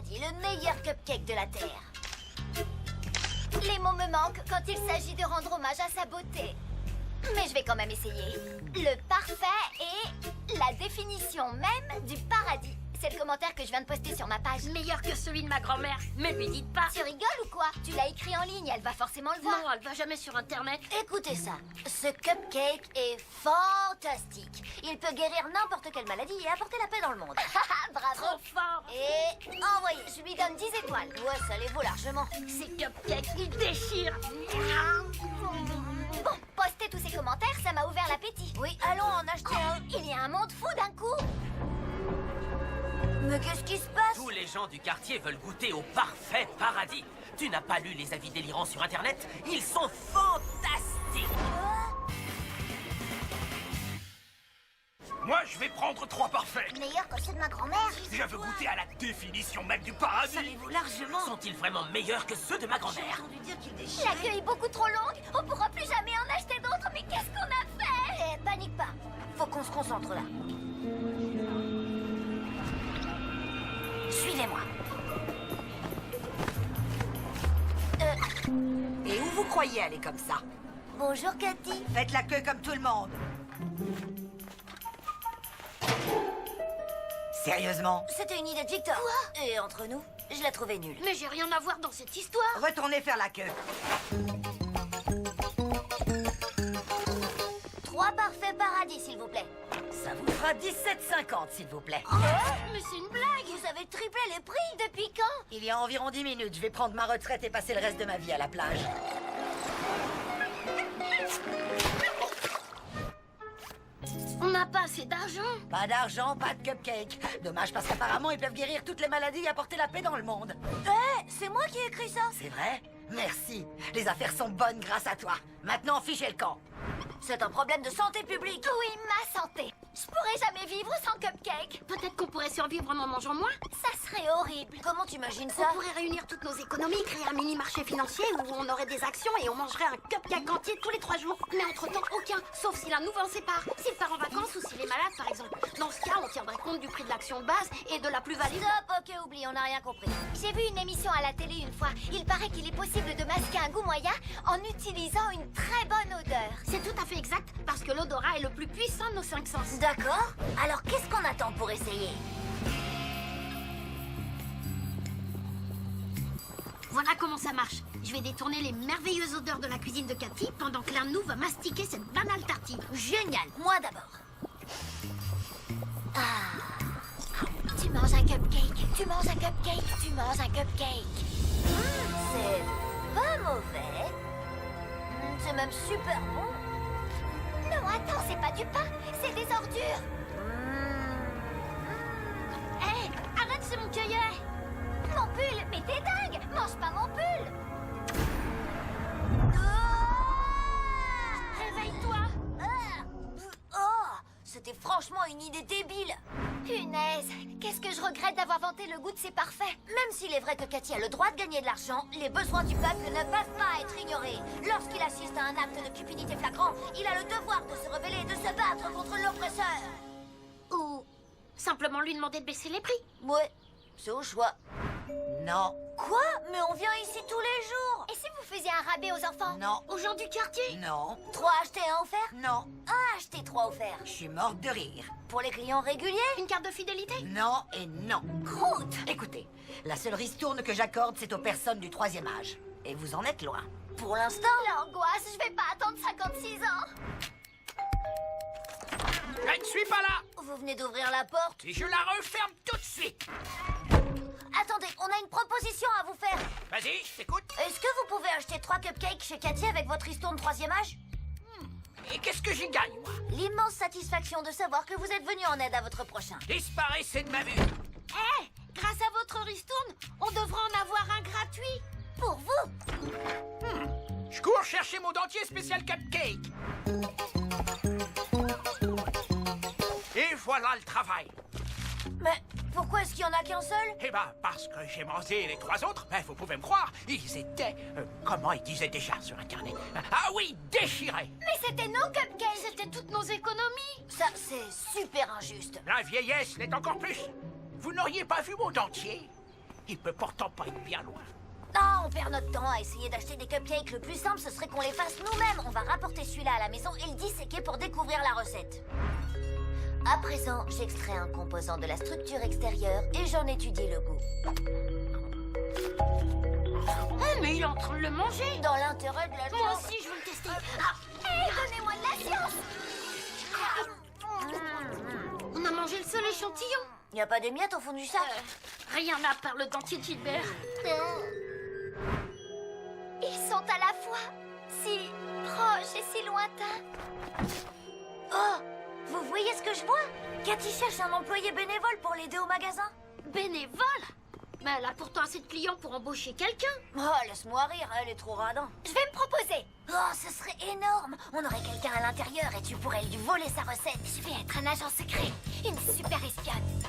paradis, le meilleur cupcake de la Terre. Les mots me manquent quand il s'agit de rendre hommage à sa beauté. Mais je vais quand même essayer. Le parfait est la définition même du paradis. C'est le commentaire que je viens de poster sur ma page. Meilleur que celui de ma grand-mère. Mais lui dites pas. Tu rigoles ou quoi? Tu l'as écrit en ligne, elle va forcément le voir. Non, elle va jamais sur Internet. Écoutez ça, ce cupcake est fantastique. Il peut guérir n'importe quelle maladie et apporter la paix dans le monde. Bravo. Trop fort. Et envoyé, je lui donne 10 étoiles. Ouais, ça les vaut largement. Ces cupcakes, ils déchirent. Bon, postez tous ces commentaires, ça m'a ouvert l'appétit. Oui, allons en acheter un. Il y a un monde fou d'un coup. Mais qu'est-ce qui se passe? Tous les gens du quartier veulent goûter au parfait paradis. Tu n'as pas lu les avis délirants sur Internet? Ils sont fantastiques. Moi, je vais prendre 3 parfaits. Meilleur que ceux de ma grand-mère. Je veux goûter à la définition même du paradis. Ça les vaut largement. Sont-ils vraiment meilleurs que ceux de ma grand-mère? La queue est beaucoup trop longue. On pourra plus jamais en acheter d'autres. Mais qu'est-ce qu'on a fait? Panique pas. Faut qu'on se concentre là. Suivez-moi. Et où vous croyez aller comme ça? Bonjour, Cathy. Faites la queue comme tout le monde. Sérieusement? C'était une idée de Victor. Quoi? Et entre nous, je la trouvais nulle. Mais j'ai rien à voir dans cette histoire. Retournez faire la queue. 3 parfaits paradis, s'il vous plaît. Ça vous fera 17,50 s'il vous plaît. Mais c'est une blague. Vous avez triplé les prix. Depuis quand? Il y a environ 10 minutes, je vais prendre ma retraite et passer le reste de ma vie à la plage. On n'a pas assez d'argent. Pas d'argent, pas de cupcake. Dommage parce qu'apparemment ils peuvent guérir toutes les maladies et apporter la paix dans le monde. C'est moi qui ai écrit ça. C'est vrai? Merci. Les affaires sont bonnes grâce à toi. Maintenant, fichez le camp. C'est un problème de santé publique. Oui, ma santé. Je pourrais jamais vivre sans cupcake. Peut-être qu'on pourrait survivre en en mangeant moins. Ça serait horrible. Comment tu imagines ça? On pourrait réunir toutes nos économies, créer un mini-marché financier où on aurait des actions et on mangerait un cupcake entier tous les 3 jours. Mais entre-temps, aucun. Sauf si l'un nous en sépare. S'il part en vacances ou s'il est malade, par exemple. Dans ce cas, on tiendrait compte du prix de l'action de base et de la plus-value. Stop, ok, oublie, on n'a rien compris. J'ai vu une émission à la télé une fois. Il paraît qu'il est possible de masquer un goût moyen en utilisant une très bonne odeur. C'est tout à fait exact, parce que l'odorat est le plus puissant de nos 5 sens. D'accord. Alors qu'est-ce qu'on attend pour essayer? Voilà comment ça marche. Je vais détourner les merveilleuses odeurs de la cuisine de Cathy pendant que l'un de nous va mastiquer cette banale tartine. Génial. Moi d'abord. Tu manges un cupcake. Tu manges un cupcake. Tu manges un cupcake. C'est pas mauvais. C'est même super bon. Non, attends, c'est pas du pain. C'est des ordures. Hé, arrête, c'est mon cueillet. Mon pull. Mais t'es dingue. Mange pas mon pull. Réveille-toi. C'était franchement une idée débile. Punaise, qu'est-ce que je regrette d'avoir vanté le goût de ces parfaits. Même s'il est vrai que Cathy a le droit de gagner de l'argent, les besoins du peuple ne peuvent pas être ignorés. Lorsqu'il assiste à un acte de cupidité flagrant, il a le devoir de se rebeller et de se battre contre l'oppresseur. Ou simplement lui demander de baisser les prix. Ouais, c'est au choix. Non, Quoi? Mais on vient ici tous les jours. Et si vous faisiez un rabais aux enfants? non, Aux gens du quartier. non, 3 achetés, 1 offert? non. 1 acheté, 3 offerts. Je suis morte de rire. Pour les clients réguliers? Une carte de fidélité. Non et non. Croûte. Écoutez, la seule ristourne que j'accorde, c'est aux personnes du 3e âge. Et vous en êtes loin. Pour l'instant. L'angoisse, je vais pas attendre 56 ans. Je ne suis pas là. Vous venez d'ouvrir la porte. Et je la referme tout de suite. Attendez, on a une proposition à vous faire. Vas-y, je t'écoute. Est-ce que vous pouvez acheter 3 cupcakes chez Cathy avec votre ristourne 3e âge? Et qu'est-ce que j'y gagne, moi? L'immense satisfaction de savoir que vous êtes venu en aide à votre prochain. Disparaissez de ma vue. Hé, grâce à votre ristourne, on devra en avoir un gratuit. Pour vous. Je cours chercher mon dentier spécial cupcake. Et voilà le travail. Mais pourquoi est-ce qu'il y en a qu'un seul? Eh ben, parce que j'ai mangé les 3 autres, ben, vous pouvez me croire, ils étaient... comment ils disaient déjà sur Internet? Ah oui, déchirés. Mais c'était nos cupcakes. C'était toutes nos économies. Ça, c'est super injuste. La vieillesse l'est encore plus. Vous n'auriez pas vu mon dentier? Il peut pourtant pas être bien loin. Ah, on perd notre temps à essayer d'acheter des cupcakes. Le plus simple, ce serait qu'on les fasse nous-mêmes. On va rapporter celui-là à la maison et le disséquer pour découvrir la recette. À présent, j'extrais un composant de la structure extérieure et j'en étudie le goût. Mais il est en train de le manger. Dans l'intérêt de la Moi chose. aussi, je veux le tester. Ah, Hé, donnez-moi de la science. on a mangé le seul échantillon. Y a pas des miettes au fond du sac? Rien à part le dentier de Gilbert. Ils sont à la fois si proches et si lointains. Oh, vous voyez ce que je vois? Cathy cherche un employé bénévole pour l'aider au magasin. Bénévole? Mais elle a pourtant assez de clients pour embaucher quelqu'un. Oh, laisse-moi rire, elle est trop radin. Je vais me proposer. Oh, ce serait énorme. On aurait quelqu'un à l'intérieur et tu pourrais lui voler sa recette. Je vais être un agent secret, une super espionne.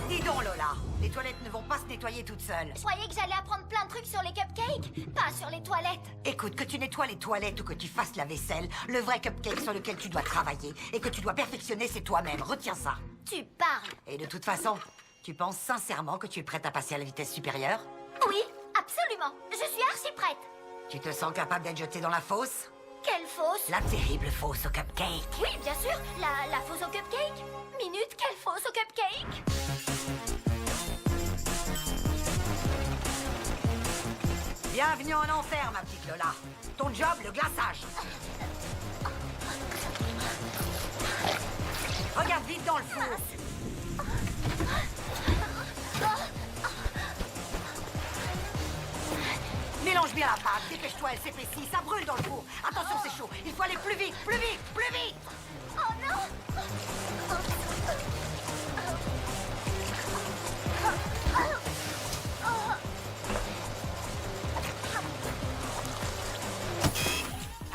Dis donc, Lola, les toilettes ne vont pas se nettoyer toutes seules. Je croyais que j'allais apprendre plein de trucs sur les cupcakes, pas sur les toilettes. Écoute, que tu nettoies les toilettes ou que tu fasses la vaisselle, le vrai cupcake sur lequel tu dois travailler et que tu dois perfectionner, c'est toi-même. Retiens ça. Tu parles. Et de toute façon, tu penses sincèrement que tu es prête à passer à la vitesse supérieure? Oui, absolument. Je suis archi prête. Tu te sens capable d'être jetée dans la fosse? Quelle fausse? La terrible fosse au cupcake. Oui, bien sûr, la fausse au cupcake. Minute, quelle fausse au cupcake? Bienvenue en enfer, ma petite Lola. Ton job, le glaçage. Regarde vite dans le four. Mélange bien la pâte, dépêche-toi, elle s'épaissit, ça brûle dans le four. Attention, c'est chaud, il faut aller plus vite, plus vite, plus vite. Oh non!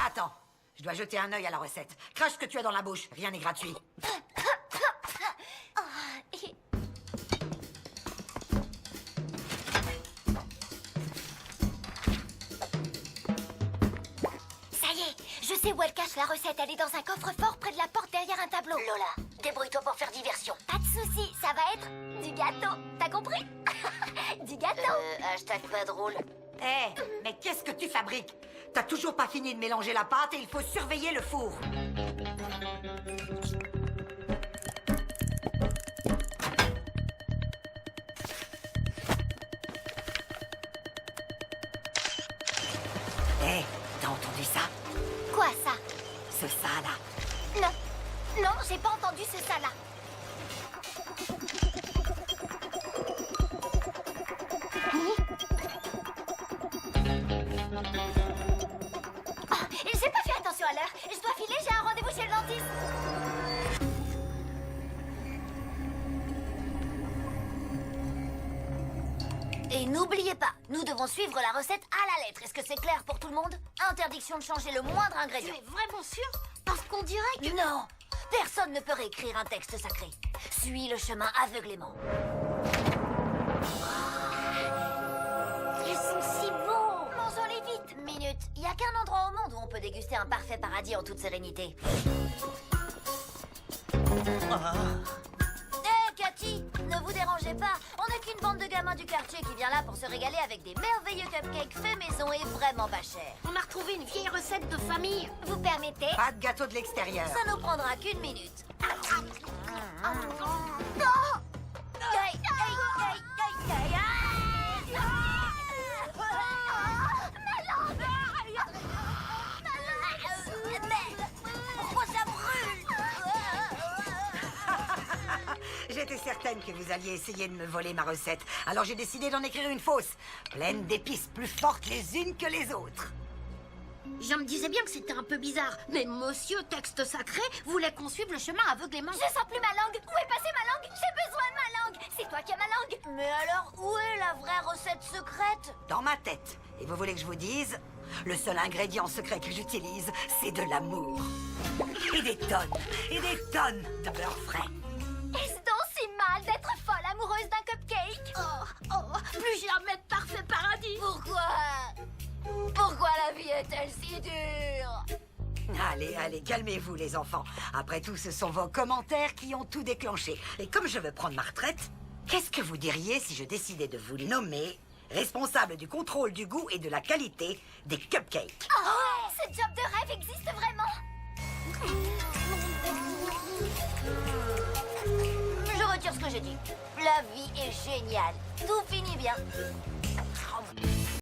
Attends, je dois jeter un œil à la recette. Crache ce que tu as dans la bouche, rien n'est gratuit. Ça y est, je sais où elle cache la recette. Elle est dans un coffre-fort près de la porte derrière un tableau. Lola, débrouille-toi pour faire diversion. Pas de soucis, ça va être du gâteau. T'as compris? Du gâteau. Hashtag pas drôle. Hé, mais qu'est-ce que tu fabriques? T'as toujours pas fini de mélanger la pâte et il faut surveiller le four. Hé, t'as entendu ça? Quoi ça? Ce ça là. Non, non, j'ai pas entendu ce ça là. J'ai pas fait attention à l'heure. Je dois filer, j'ai un rendez-vous chez le dentiste. Et n'oubliez pas, nous devons suivre la recette à la lettre. Est-ce que c'est clair pour tout le monde? Interdiction de changer le moindre Tu ingrédient. es vraiment sûr? Parce qu'on dirait que... Non, personne ne peut réécrire un texte sacré. Suis le chemin aveuglément. Ils sont si beaux. Mangeons-les vite. Minute. Il n'y a qu'un endroit au monde où on peut déguster un parfait paradis en toute sérénité. Hé, Cathy, ne vous dérangez pas. On n'est qu'une bande de gamins du quartier qui vient là pour se régaler avec des merveilleux cupcakes faits maison et vraiment pas chers. On a retrouvé une vieille recette de famille. Vous permettez? Pas de gâteau de l'extérieur. Ça nous prendra qu'une minute. Pourquoi ça brûle? J'étais certaine que vous alliez essayer de me voler ma recette. Alors j'ai décidé d'en écrire une fausse. Pleine d'épices plus fortes les unes que les autres. Je me disais bien que c'était un peu bizarre, mais monsieur texte sacré voulait qu'on suive le chemin aveuglément. Je sens plus ma langue. Où est passée ma langue? J'ai besoin de ma langue. C'est toi qui as ma langue. Mais alors, où est la vraie recette secrète? Dans ma tête. Et vous voulez que je vous dise? Le seul ingrédient secret que j'utilise, c'est de l'amour. Et des tonnes de beurre frais. Est-ce donc si mal d'être folle amoureuse d'un cupcake? Oh, plus jamais de parfait paradis. Pourquoi? Pourquoi la vie est-elle si dure? Allez, allez, calmez-vous les enfants. Après tout, ce sont vos commentaires qui ont tout déclenché. Et comme je veux prendre ma retraite, qu'est-ce que vous diriez si je décidais de vous nommer responsable du contrôle du goût et de la qualité des cupcakes? Oh, ce job de rêve existe vraiment. Je retire ce que j'ai dit. La vie est géniale. Tout finit bien.